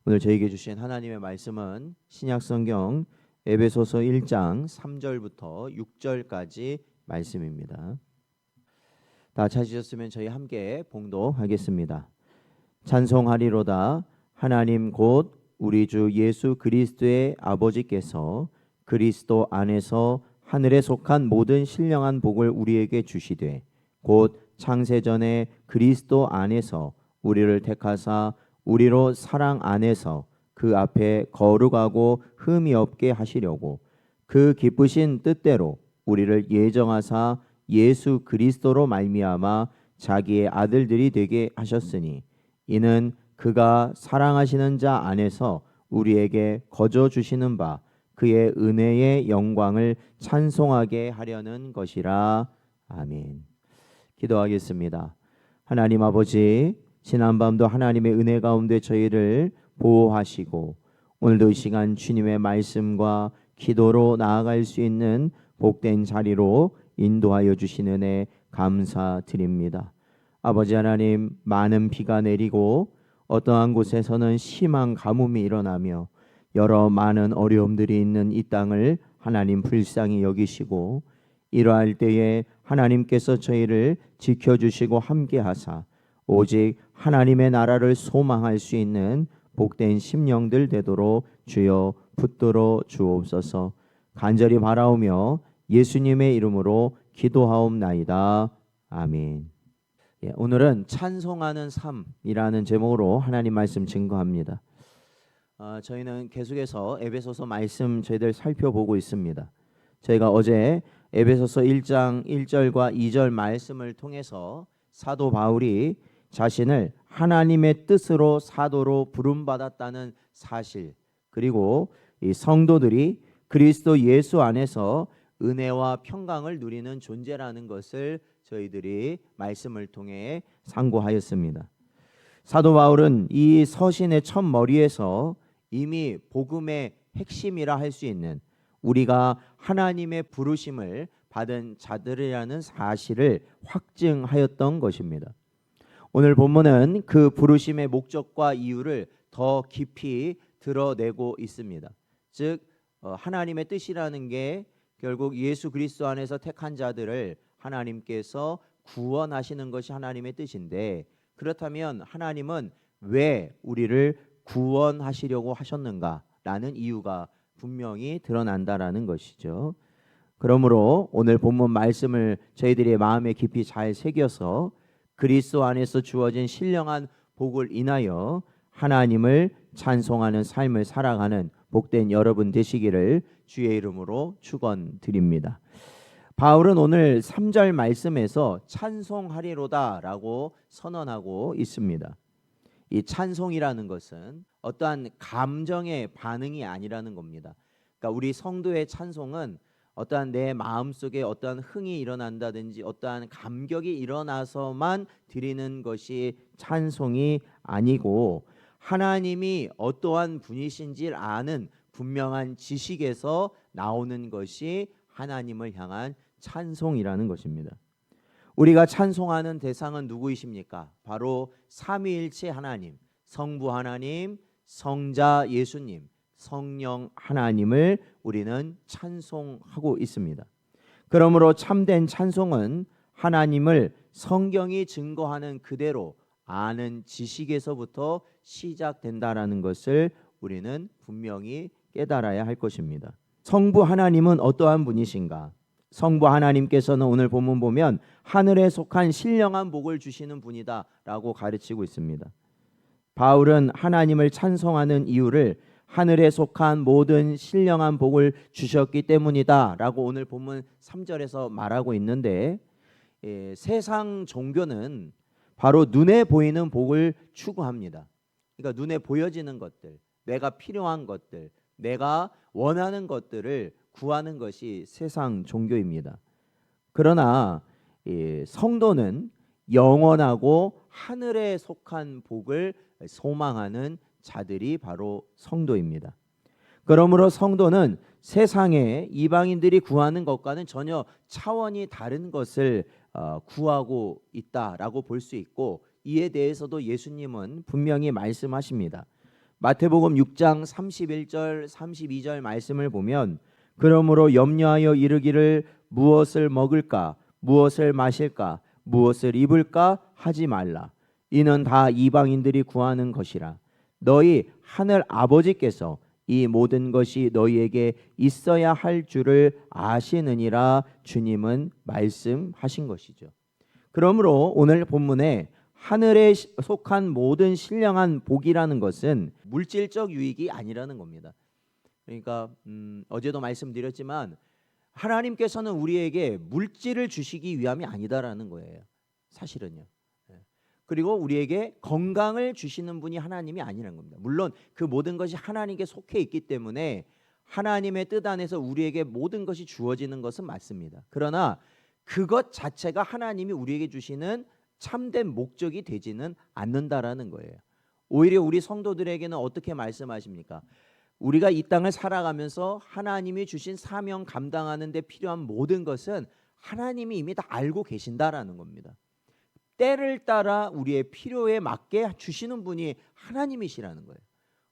오늘 저에게 주신 하나님의 말씀은 신약성경 에베소서 1장 3절부터 6절까지 말씀입니다. 다 찾으셨으면 저희 함께 봉독하겠습니다. 찬송하리로다. 하나님 곧 우리 주 예수 그리스도의 아버지께서 그리스도 안에서 하늘에 속한 모든 신령한 복을 우리에게 주시되 곧 창세전에 그리스도 안에서 우리를 택하사 우리로 사랑 안에서 그 앞에 거룩하고 흠이 없게 하시려고 그 기쁘신 뜻대로 우리를 예정하사 예수 그리스도로 말미암아 자기의 아들들이 되게 하셨으니 이는 그가 사랑하시는 자 안에서 우리에게 거저 주시는 바 그의 은혜의 영광을 찬송하게 하려는 것이라. 아멘. 기도하겠습니다. 하나님 아버지, 지난밤도 하나님의 은혜 가운데 저희를 보호하시고 오늘도 이 시간 주님의 말씀과 기도로 나아갈 수 있는 복된 자리로 인도하여 주신 은혜 감사드립니다. 아버지 하나님, 많은 비가 내리고 어떠한 곳에서는 심한 가뭄이 일어나며 여러 많은 어려움들이 있는 이 땅을 하나님 불쌍히 여기시고 이러할 때에 하나님께서 저희를 지켜주시고 함께하사 오직 하나님의 나라를 소망할 수 있는 복된 심령들 되도록 주여 붙들어 주옵소서. 간절히 바라오며 예수님의 이름으로 기도하옵나이다. 아멘. 오늘은 찬송하는 삶이라는 제목으로 하나님 말씀 증거합니다. 저희는 계속해서 에베소서 말씀 저희들 살펴보고 있습니다. 저희가 어제 에베소서 1장 1절과 2절 말씀을 통해서 사도 바울이 자신을 하나님의 뜻으로 사도로 부름받았다는 사실, 그리고 이 성도들이 그리스도 예수 안에서 은혜와 평강을 누리는 존재라는 것을 저희들이 말씀을 통해 상고하였습니다. 사도 바울은 이 서신의 첫머리에서 이미 복음의 핵심이라 할 수 있는 우리가 하나님의 부르심을 받은 자들이라는 사실을 확증하였던 것입니다. 오늘 본문은 그 부르심의 목적과 이유를 더 깊이 드러내고 있습니다. 즉 하나님의 뜻이라는 게 결국 예수 그리스도 안에서 택한 자들을 하나님께서 구원하시는 것이 하나님의 뜻인데, 그렇다면 하나님은 왜 우리를 구원하시려고 하셨는가라는 이유가 분명히 드러난다라는 것이죠. 그러므로 오늘 본문 말씀을 저희들의 마음에 깊이 잘 새겨서 그리스도 안에서 주어진 신령한 복을 인하여 하나님을 찬송하는 삶을 살아가는 복된 여러분 되시기를 주의 이름으로 축원드립니다. 바울은 오늘 3절 말씀에서 찬송하리로다라고 선언하고 있습니다. 이 찬송이라는 것은 어떠한 감정의 반응이 아니라는 겁니다. 그러니까 우리 성도의 찬송은 어떠한 내 마음속에 어떠한 흥이 일어난다든지 어떠한 감격이 일어나서만 드리는 것이 찬송이 아니고, 하나님이 어떠한 분이신지를 아는 분명한 지식에서 나오는 것이 하나님을 향한 찬송이라는 것입니다. 우리가 찬송하는 대상은 누구이십니까? 바로 삼위일체 하나님, 성부 하나님, 성자 예수님, 성령 하나님을 우리는 찬송하고 있습니다. 그러므로 참된 찬송은 하나님을 성경이 증거하는 그대로 아는 지식에서부터 시작된다라는 것을 우리는 분명히 깨달아야 할 것입니다. 성부 하나님은 어떠한 분이신가? 성부 하나님께서는 오늘 본문 보면 하늘에 속한 신령한 복을 주시는 분이다 라고 가르치고 있습니다. 바울은 하나님을 찬송하는 이유를 하늘에 속한 모든 신령한 복을 주셨기 때문이다 라고 오늘 본문 3절에서 말하고 있는데, 세상 종교는 바로 눈에 보이는 복을 추구합니다. 그러니까 눈에 보여지는 것들, 내가 필요한 것들, 내가 원하는 것들을 구하는 것이 세상 종교입니다. 그러나 성도는 영원하고 하늘에 속한 복을 소망하는 자들이 바로 성도입니다. 그러므로 성도는 세상의 이방인들이 구하는 것과는 전혀 차원이 다른 것을 구하고 있다라고 볼 수 있고, 이에 대해서도 예수님은 분명히 말씀하십니다. 마태복음 6장 31절 32절 말씀을 보면 그러므로 염려하여 이르기를 무엇을 먹을까 무엇을 마실까 무엇을 입을까 하지 말라. 이는 다 이방인들이 구하는 것이라. 너희 하늘 아버지께서 이 모든 것이 너희에게 있어야 할 줄을 아시느니라 주님은 말씀하신 것이죠. 그러므로 오늘 본문에 하늘에 속한 모든 신령한 복이라는 것은 물질적 유익이 아니라는 겁니다. 그러니까 어제도 말씀드렸지만 하나님께서는 우리에게 물질을 주시기 위함이 아니다라는 거예요. 사실은요. 그리고 우리에게 건강을 주시는 분이 하나님이 아니라는 겁니다. 물론 그 모든 것이 하나님께 속해 있기 때문에 하나님의 뜻 안에서 우리에게 모든 것이 주어지는 것은 맞습니다. 그러나 그것 자체가 하나님이 우리에게 주시는 참된 목적이 되지는 않는다라는 거예요. 오히려 우리 성도들에게는 어떻게 말씀하십니까? 우리가 이 땅을 살아가면서 하나님이 주신 사명 감당하는 데 필요한 모든 것은 하나님이 이미 다 알고 계신다라는 겁니다. 때를 따라 우리의 필요에 맞게 주시는 분이 하나님이시라는 거예요.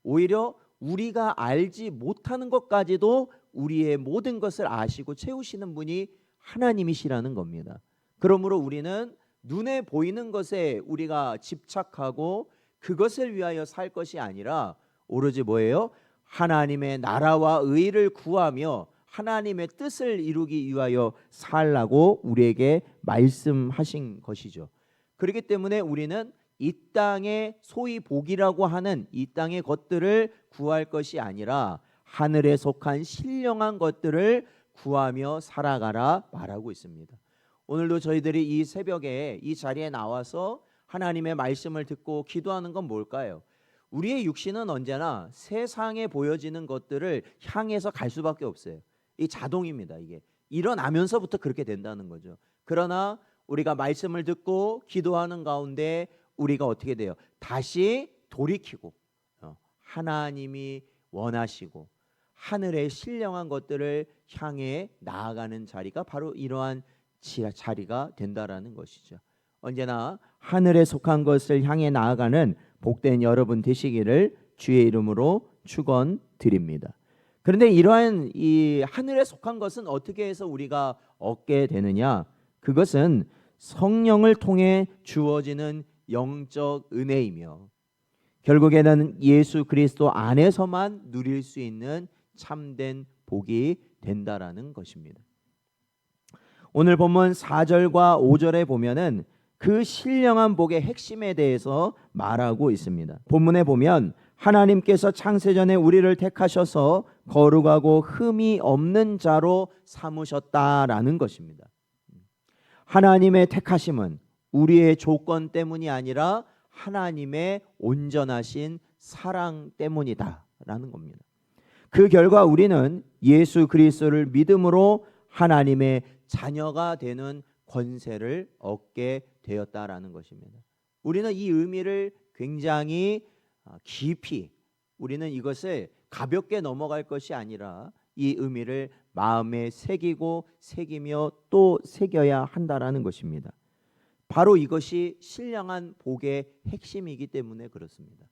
오히려 우리가 알지 못하는 것까지도 우리의 모든 것을 아시고 채우시는 분이 하나님이시라는 겁니다. 그러므로 우리는 눈에 보이는 것에 우리가 집착하고 그것을 위하여 살 것이 아니라 오로지 뭐예요? 하나님의 나라와 의를 구하며 하나님의 뜻을 이루기 위하여 살라고 우리에게 말씀하신 것이죠. 그렇기 때문에 우리는 이 땅의 소위 복이라고 하는 이 땅의 것들을 구할 것이 아니라 하늘에 속한 신령한 것들을 구하며 살아가라 말하고 있습니다. 오늘도 저희들이 이 새벽에 이 자리에 나와서 하나님의 말씀을 듣고 기도하는 건 뭘까요? 우리의 육신은 언제나 세상에 보여지는 것들을 향해서 갈 수밖에 없어요. 이 자동입니다. 이게 일어나면서부터 그렇게 된다는 거죠. 그러나 우리가 말씀을 듣고 기도하는 가운데 우리가 어떻게 돼요? 다시 돌이키고 하나님이 원하시고 하늘의 신령한 것들을 향해 나아가는 자리가 바로 이러한 자리가 된다라는 것이죠. 언제나 하늘에 속한 것을 향해 나아가는 복된 여러분 되시기를 주의 이름으로 축원드립니다. 그런데 이러한 이 하늘에 속한 것은 어떻게 해서 우리가 얻게 되느냐? 그것은 성령을 통해 주어지는 영적 은혜이며 결국에는 예수 그리스도 안에서만 누릴 수 있는 참된 복이 된다라는 것입니다. 오늘 본문 4절과 5절에 보면은 그 신령한 복의 핵심에 대해서 말하고 있습니다. 본문에 보면 하나님께서 창세전에 우리를 택하셔서 거룩하고 흠이 없는 자로 삼으셨다라는 것입니다. 하나님의 택하심은 우리의 조건 때문이 아니라 하나님의 온전하신 사랑 때문이다라는 겁니다. 그 결과 우리는 예수 그리스도를 믿음으로 하나님의 자녀가 되는 권세를 얻게 되었다라는 것입니다. 우리는 이 의미를 굉장히 깊이 우리는 이것을 가볍게 넘어갈 것이 아니라 이 의미를 마음에 새기며 또 새겨야 한다라는 것입니다. 바로 이것이 신령한 복의 핵심이기 때문에 그렇습니다.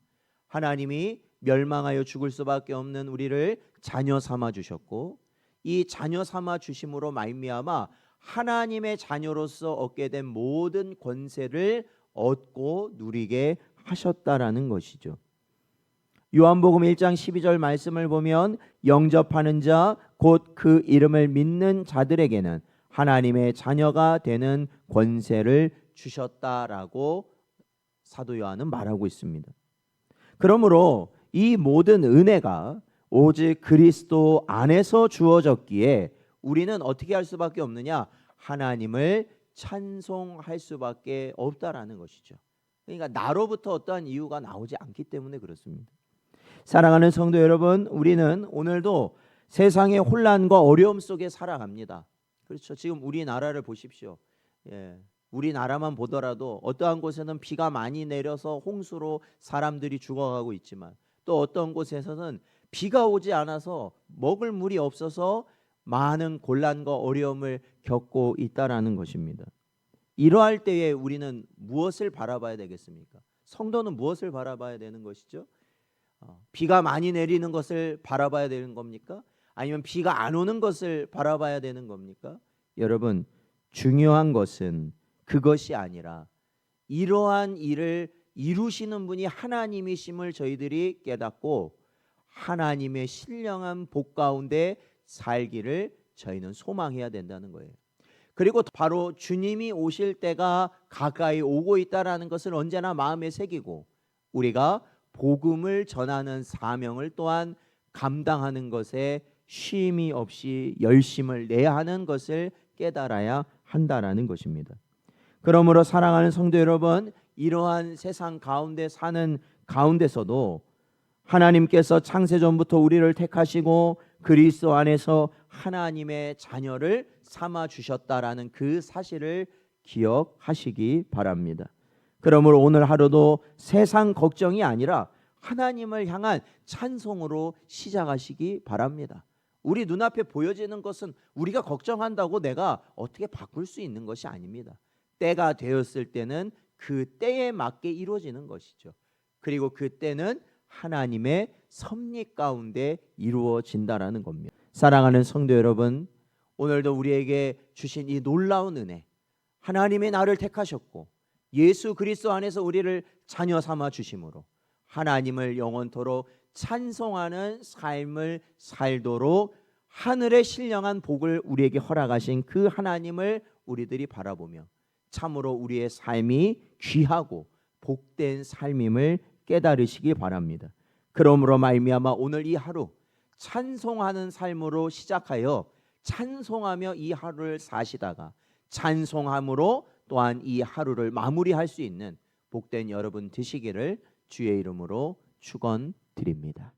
하나님이 멸망하여 죽을 수밖에 없는 우리를 자녀 삼아 주셨고 이 자녀 삼아 주심으로 말미암아 하나님의 자녀로서 얻게 된 모든 권세를 얻고 누리게 하셨다라는 것이죠. 요한복음 1장 12절 말씀을 보면 영접하는 자 곧 그 이름을 믿는 자들에게는 하나님의 자녀가 되는 권세를 주셨다라고 사도 요한은 말하고 있습니다. 그러므로 이 모든 은혜가 오직 그리스도 안에서 주어졌기에 우리는 어떻게 할 수밖에 없느냐? 하나님을 찬송할 수밖에 없다라는 것이죠. 그러니까 나로부터 어떠한 이유가 나오지 않기 때문에 그렇습니다. 사랑하는 성도 여러분, 우리는 오늘도 세상의 혼란과 어려움 속에 살아갑니다. 그렇죠. 지금 우리나라를 보십시오. 우리나라만 보더라도 어떠한 곳에는 비가 많이 내려서 홍수로 사람들이 죽어가고 있지만 또 어떤 곳에서는 비가 오지 않아서 먹을 물이 없어서 많은 곤란과 어려움을 겪고 있다라는 것입니다. 이러할 때에 우리는 무엇을 바라봐야 되겠습니까? 성도는 무엇을 바라봐야 되는 것이죠? 비가 많이 내리는 것을 바라봐야 되는 겁니까? 아니면 비가 안 오는 것을 바라봐야 되는 겁니까? 여러분, 중요한 것은 그것이 아니라 이러한 일을 이루시는 분이 하나님이심을 저희들이 깨닫고 하나님의 신령한 복 가운데 살기를 저희는 소망해야 된다는 거예요. 그리고 바로 주님이 오실 때가 가까이 오고 있다라는 것을 언제나 마음에 새기고 우리가 복음을 전하는 사명을 또한 감당하는 것에 쉼이 없이 열심을 내야 하는 것을 깨달아야 한다라는 것입니다. 그러므로 사랑하는 성도 여러분, 이러한 세상 가운데 사는 가운데서도 하나님께서 창세전부터 우리를 택하시고 그리스도 안에서 하나님의 자녀를 삼아 주셨다라는 그 사실을 기억하시기 바랍니다. 그러므로 오늘 하루도 세상 걱정이 아니라 하나님을 향한 찬송으로 시작하시기 바랍니다. 우리 눈앞에 보여지는 것은 우리가 걱정한다고 내가 어떻게 바꿀 수 있는 것이 아닙니다. 때가 되었을 때는 그 때에 맞게 이루어지는 것이죠. 그리고 그 때는 하나님의 섭리 가운데 이루어진다라는 겁니다. 사랑하는 성도 여러분, 오늘도 우리에게 주신 이 놀라운 은혜, 하나님의 나를 택하셨고 예수 그리스도 안에서 우리를 자녀 삼아 주심으로 하나님을 영원토록 찬송하는 삶을 살도록 하늘의 신령한 복을 우리에게 허락하신 그 하나님을 우리들이 바라보며 참으로 우리의 삶이 귀하고 복된 삶임을 깨달으시기 바랍니다. 그러므로 말미암아 오늘 이 하루 찬송하는 삶으로 시작하여 찬송하며 이 하루를 사시다가 찬송함으로 또한 이 하루를 마무리할 수 있는 복된 여러분 되시기를 주의 이름으로 축원드립니다.